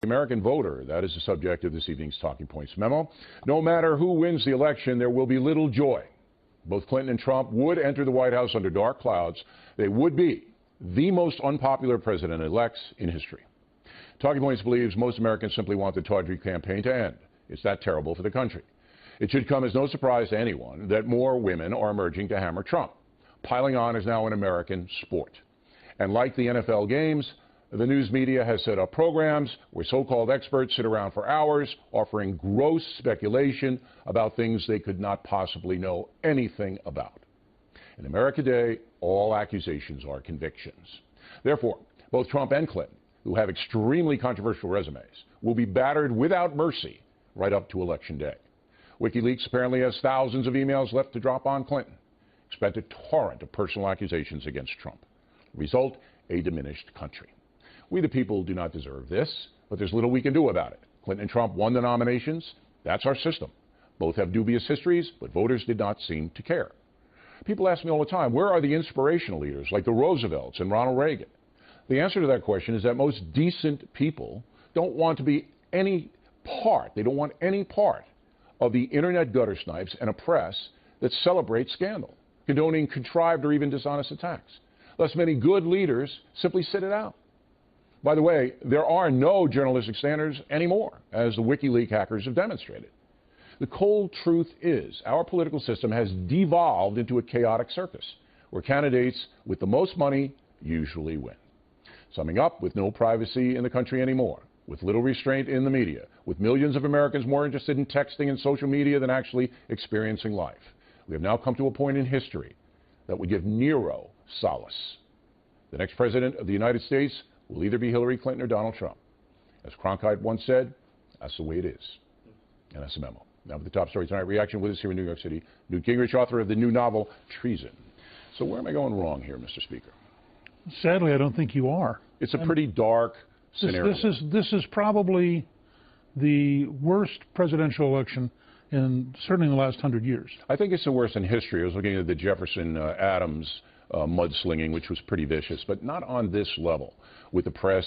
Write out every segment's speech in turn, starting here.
The American voter, that is the subject of this evening's Talking Points memo. No matter who wins the election, there will be little joy. Both Clinton and Trump would enter the White House under dark clouds. They would be the most unpopular president-elects in history. Talking Points believes most Americans simply want the tawdry campaign to end. It's that terrible for the country. It should come as no surprise to anyone that more women are emerging to hammer Trump. Piling on is now an American sport. And like the NFL games, the news media has set up programs where so-called experts sit around for hours offering gross speculation about things they could not possibly know anything about. In America today, all accusations are convictions. Therefore, both Trump and Clinton, who have extremely controversial resumes, will be battered without mercy right up to Election Day. WikiLeaks apparently has thousands of emails left to drop on Clinton. Expect a torrent of personal accusations against Trump. Result, a diminished country. We the people do not deserve this, but there's little we can do about it. Clinton and Trump won the nominations. That's our system. Both have dubious histories, but voters did not seem to care. People ask me all the time, where are the inspirational leaders like the Roosevelts and Ronald Reagan? The answer to that question is that most decent people don't want to be any part, they don't want any part of the internet gutter snipes and a press that celebrates scandal, condoning contrived or even dishonest attacks. Thus, many good leaders simply sit it out. By the way, there are no journalistic standards anymore, as the WikiLeaks hackers have demonstrated. The cold truth is our political system has devolved into a chaotic circus where candidates with the most money usually win. Summing up, with no privacy in the country anymore, with little restraint in the media, with millions of Americans more interested in texting and social media than actually experiencing life, we have now come to a point in history that would give Nero solace. The next president of the United States will either be Hillary Clinton or Donald Trump. As Cronkite once said, that's the way it is. And that's the memo. Now with the top story tonight, reaction with us here in New York City, Newt Gingrich, author of the new novel, Treason. So where am I going wrong here, Mr. Speaker? Sadly, I don't think you are. It's a pretty dark scenario. This is probably the worst presidential election in certainly in the last 100 years. I think it's the worst in history. I was looking at the Jefferson-Adams mudslinging, which was pretty vicious, but not on this level, with the press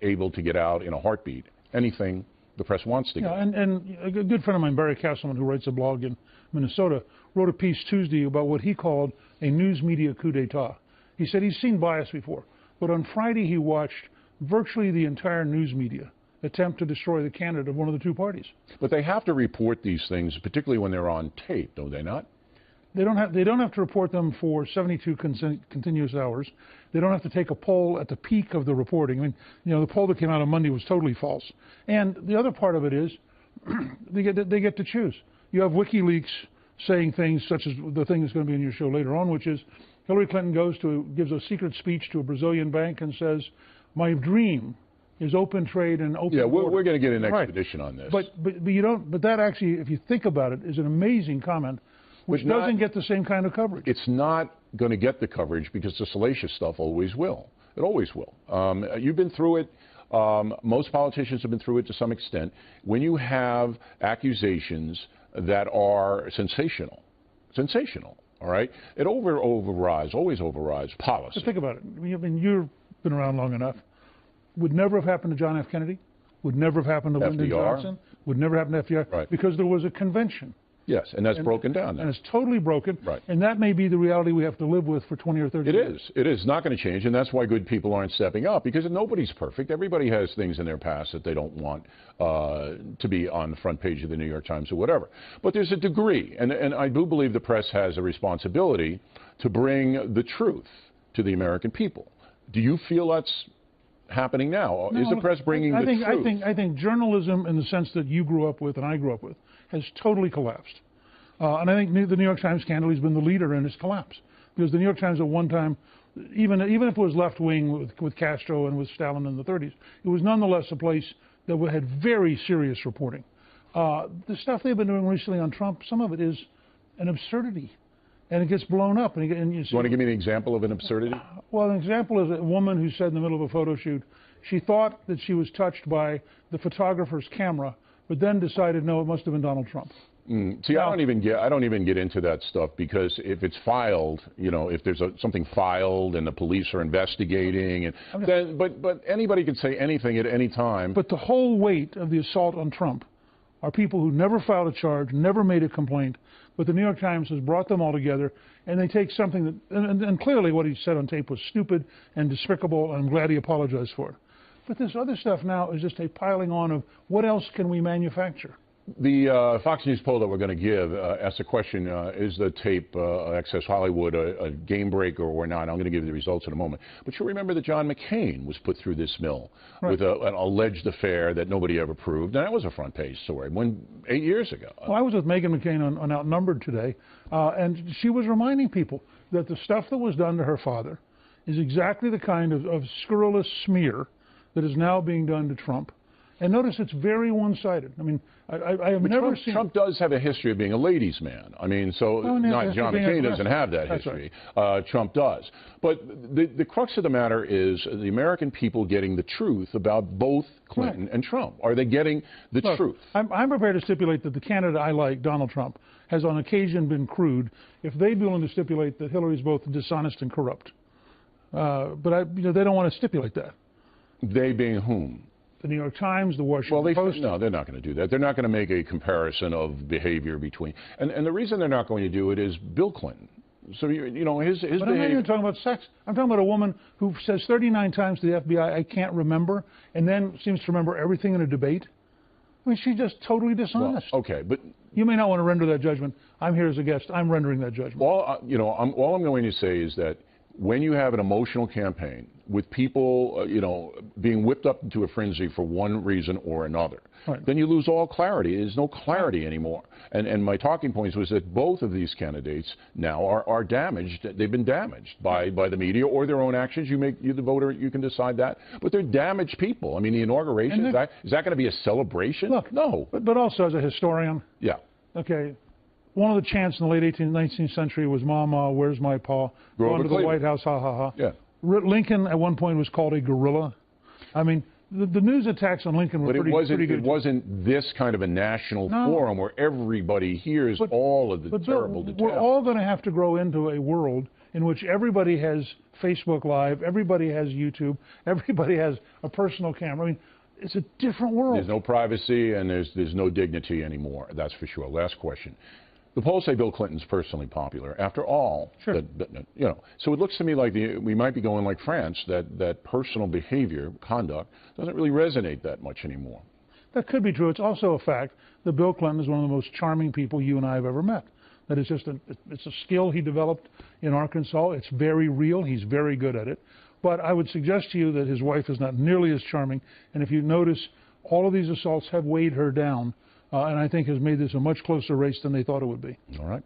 able to get out in a heartbeat anything the press wants to get. And a good friend of mine, Barry Castleman, who writes a blog in Minnesota, wrote a piece Tuesday about what he called a news media coup d'etat. He said he's seen bias before, but on Friday he watched virtually the entire news media attempt to destroy the candidate of one of the two parties. But they have to report these things, particularly when they're on tape, don't they not? They don't have to report them for 72 continuous hours. They don't have to take a poll at the peak of the reporting. I mean, you know, the poll that came out on Monday was totally false. And the other part of it is they get to choose. You have WikiLeaks saying things such as the thing that's going to be in your show later on, which is Hillary Clinton gives a secret speech to a Brazilian bank and says, "My dream is open trade and open." Yeah, we're going to get an expedition on this. But you don't. But that actually, if you think about it, is an amazing comment, which doesn't get the same kind of coverage. It's not going to get the coverage because the salacious stuff always will. It always will. You've been through it. Most politicians have been through it to some extent. When you have accusations that are sensational, all right, it always overrides policy. But think about it. I mean, you've been around long enough. Would never have happened to John F. Kennedy. Would never have happened to Lyndon Johnson. Would never happen to FDR. Right. Because there was a convention. Yes, and that's broken down now. And it's totally broken. Right. And that may be the reality we have to live with for 20 or 30 years. It is not going to change, and that's why good people aren't stepping up, because nobody's perfect. Everybody has things in their past that they don't want to be on the front page of the New York Times or whatever. But there's a degree, and I do believe the press has a responsibility to bring the truth to the American people. Do you feel that's happening now? No, is the press bringing the truth? I think journalism, in the sense that you grew up with and I grew up with, has totally collapsed. And I think the New York Times scandal has been the leader in its collapse. Because the New York Times at one time, even if it was left-wing with Castro and with Stalin in the 30s, it was nonetheless a place that had very serious reporting. The stuff they've been doing recently on Trump, some of it is an absurdity. And it gets blown up. And you want to give me an example of an absurdity? Well, an example is a woman who said in the middle of a photo shoot, she thought that she was touched by the photographer's camera, but then decided, no, it must have been Donald Trump. See, I don't even get into that stuff, because if it's filed, if there's something filed and the police are investigating, and then, but anybody can say anything at any time. But the whole weight of the assault on Trump are people who never filed a charge, never made a complaint, but the New York Times has brought them all together, and they take something that, and clearly what he said on tape was stupid and despicable, and I'm glad he apologized for it. But this other stuff now is just a piling on of what else can we manufacture? The Fox News poll that we're going to give asks the question, is the tape Access Hollywood a game breaker or not? I'm going to give you the results in a moment. But you'll remember that John McCain was put through this mill with an alleged affair that nobody ever proved. And that was a front page story 8 years ago. Well, I was with Meghan McCain on Outnumbered today, and she was reminding people that the stuff that was done to her father is exactly the kind of scurrilous smear that is now being done to Trump. And notice it's very one-sided. I mean, I have never seen... Trump does have a history of being a ladies' man. I mean, so not John McCain doesn't have that history. Right. Trump does. But the crux of the matter is the American people getting the truth about both Clinton and Trump. Are they getting the truth? I'm prepared to stipulate that the candidate I like, Donald Trump, has on occasion been crude, if they'd be willing to stipulate that Hillary's both dishonest and corrupt. But they don't want to stipulate that. They being whom? The New York Times, the Washington Post. No, they're not going to do that. They're not going to make a comparison of behavior between. And the reason they're not going to do it is Bill Clinton. So, his behavior. But I'm not even talking about sex. I'm talking about a woman who says 39 times to the FBI, I can't remember, and then seems to remember everything in a debate. I mean, she's just totally dishonest. Well, okay, but... You may not want to render that judgment. I'm here as a guest. I'm rendering that judgment. All I'm going to say is that when you have an emotional campaign with people, being whipped up into a frenzy for one reason or another, then you lose all clarity. There's no clarity anymore. And my talking points was that both of these candidates now are damaged. They've been damaged by the media or their own actions. You the voter, you can decide that. But they're damaged people. I mean, the inauguration, is that going to be a celebration? Look, no. But also as a historian. Yeah. Okay. One of the chants in the late 18th, 19th century was, Mama, where's my pa? Going to the White House, ha, ha, ha. Yeah. Lincoln, at one point, was called a guerrilla. I mean, the news attacks on Lincoln were pretty good. It wasn't this kind of a national forum where everybody hears all of the terrible details. We're all going to have to grow into a world in which everybody has Facebook Live, everybody has YouTube, everybody has a personal camera. I mean, it's a different world. There's no privacy and there's no dignity anymore, that's for sure. Last question. The polls say Bill Clinton's personally popular. After all, sure. So it looks to me like we might be going like France, that personal behavior, conduct, doesn't really resonate that much anymore. That could be true. It's also a fact that Bill Clinton is one of the most charming people you and I have ever met. That is just it's a skill he developed in Arkansas. It's very real. He's very good at it. But I would suggest to you that his wife is not nearly as charming. And if you notice, all of these assaults have weighed her down. And I think has made this a much closer race than they thought it would be. All right.